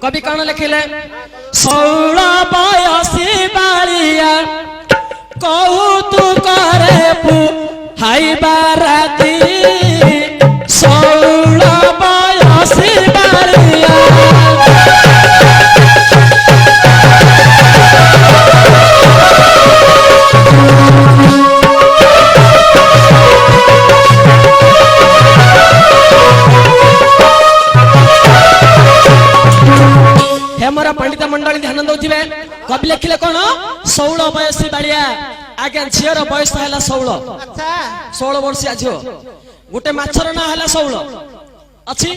कवि कौन लिखिले 16 बयसी बालिया कौतुक रे हाई बाराती 16 बयसी बालिया हेमरा पंडित मंडली ध्यान दौथिबे कवि लिखिले कोन 16 बयसी बालिया आज्ञा झीर बयस है 16 16 वर्षिया झील गोटे माछर ना है 16 अच्छी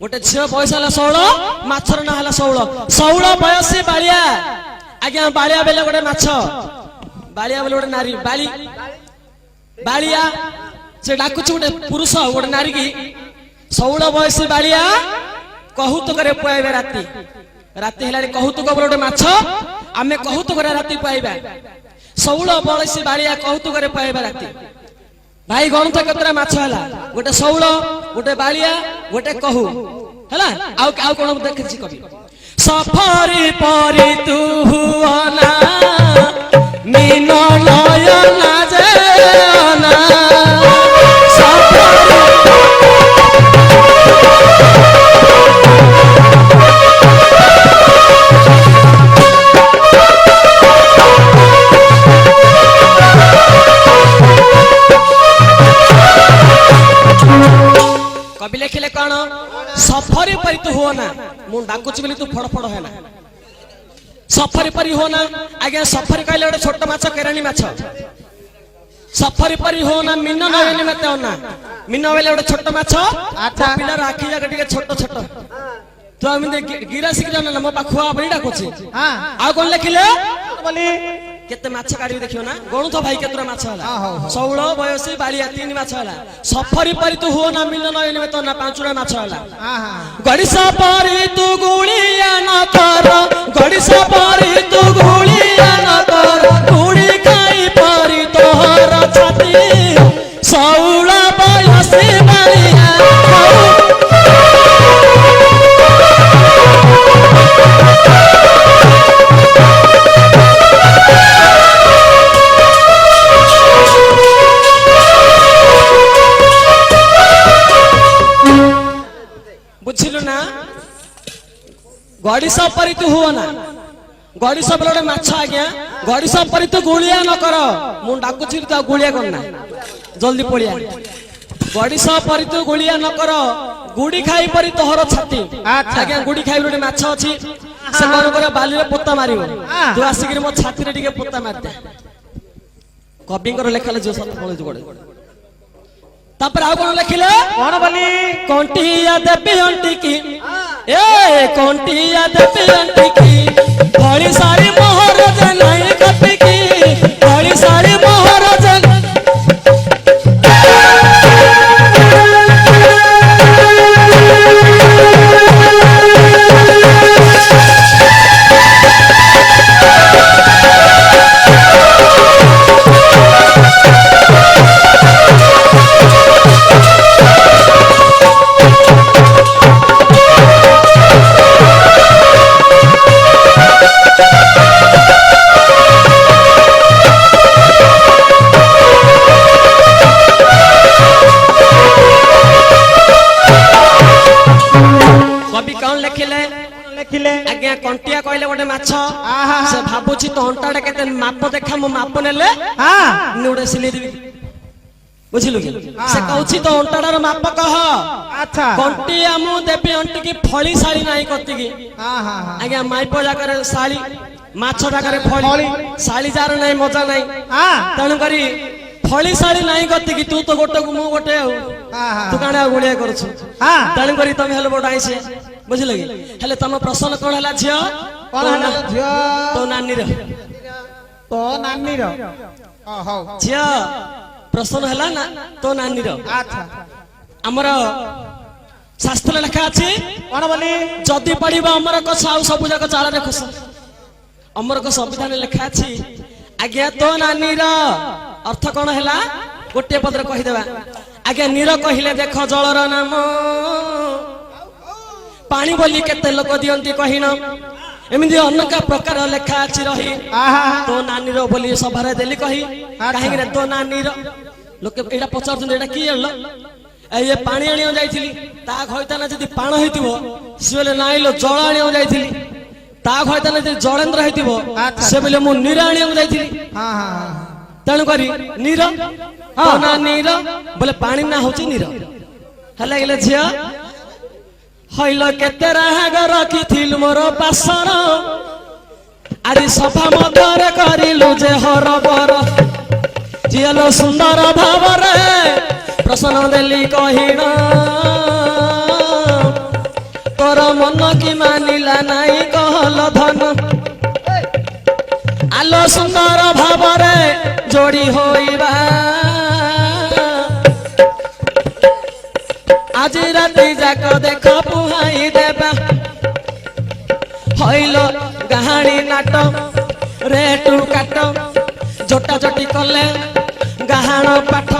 गोटे झील बयस है 16 माछर ना है 16 बयसी बालिया आज्ञा बालिया बेले गोटे माछ बालिया बेले गोटे नारी बाली बालिया से डाकुछ गोटे पुरुष गोटे नारी की 16 बयसी बालिया कौतुक पुआइबे राति राति हेलारे कौतुक गोटे माछ आमे कौतुक राति पुआइबा 16 बयसी बालिया कौतुक पुआइबा राति भाई गणत केतरा माछ हला गोटे 16 गोटे बालिया गोटे कहू हला आउ कोन देखछि कवि सफरी परी तू हुआना मीन नयना जेना कवि लिखिले कौन सफरी परी तू हो ना मु डाकुच बोली तू फड़ फड़ है ना सफरी परी हो ना आज्ञा सफरी कहले गोटे छोट माछ केरानी माछ सफरी परी हो ना मीन नयनी मते हो ना मीन बेले गोटे छोट माछ पिला राखी जाके टिके छोट छोट तो हम गिरा सिक जान ना मो पाखुआ बड़ी डाकुची हां आ कोन लिखिले बोली केते माछ काढी देखियो ना गणु तो भाई केतरा माछ हला 16 बयसी बालिया 3 माछ हला सफरी परी तू हो ना मिलन नयन में तो ना 5टा माछ हला गड़िसा परी तू गुलिया न कर गड़िसा परी तू गुलिया न कर गुड़ी खाई परी तोहर छाती 16 बयसी बालिया बुझिलु ना गड़ी सब परी तू हुआ ना गड़ी सब लोटे माछ आज्ञा गड़ी सब परी तू गुलिया न कर मु डाकुची तो गुलिया करना जल्दी पड़िया गड़ी सब परी तू गुलिया न कर गुड़ी खाई परी तोहर छाती आज्ञा गुड़ी खाई लोटे माछ अछि से मन करे बाली रे पोता मारियो तू आसिक मो छाती रे टिके पोता मार दे कवि कर लेखले जो सत बोले जोड़े तापर आउ कोन लिखिले कोन बोली कोंटिया देबी अंटी की ए कोंटिया देबी अंटी की बड़ी सारी मोहर जनाई कपी की बड़ी सारी मोहर जन आज्ञा कंटिया कहले गोटे माछ से भाबुची तो अंटाडा केते माप देखा मो माप नेले हां नुडे सिले दिबी बुझिलु कि से कहउची तो अंटाडार माप कह अच्छा कंटिया मु देबी अंटी की फळी साली नाही करती की हां हां आज्ञा माइप जाकर साली माछ जाकर फळी साली जार नाही मजा नाही हां तणु करी फळी साली नाही करती की तू तो गोटे मु गोटे तू काणा गुलिया करछु हां तणु करी तमे हेलो बोडा आइसे बुझिल कि हेले तम प्रश्न कोन हला झियो कोन हला झियो तो नानी रो हो झियो प्रश्न हला ना तो नानी रो अच्छा हमर शास्त्र लिखा अछि कोन बोली जदी पढिबा हमर को साउ सब जक चाला देखस हमर को संविधान लिखा अछि आज्ञा तो नानी रो अर्थ कोन हला गोटे पदर कहि देबा आज्ञा नीर कहिले देख जलर नाम पानी बोली केते लोक दियंती कहिन एमिति अनेक प्रकार लेखा अछि रही तो नानी रो बोली सभारे देली कही काहे कि तो नानी रो लोक एटा पचार एटा की हल्ला ए पानी आनियो जाइथिली ता खइताना जदी पाण हेतिबो सिबले नाइलो जळ आनियो जाइथिली ता खइताना जदी जळेंद्र हेतिबो सेबले मु नीर आनियो जाइथिली हां हां तण करी नीर तो ना नीर बोले पानी ना होची नीर हला गेले झिया हइलो केते राग रखिथिल मोर पासर आदि सफा मदरे करिलु जे हरबर जियलो सुंदर भावरे प्रसन्न देली कहिन तोर मन की मानिला नाई कहल धन आलो सुंदर भावरे जोड़ी होइबा आज राति जाक देख पुहाई देबा हइलो गाहाणी नाट रेटू काट जोटा जोटी कले गाहाण पाठ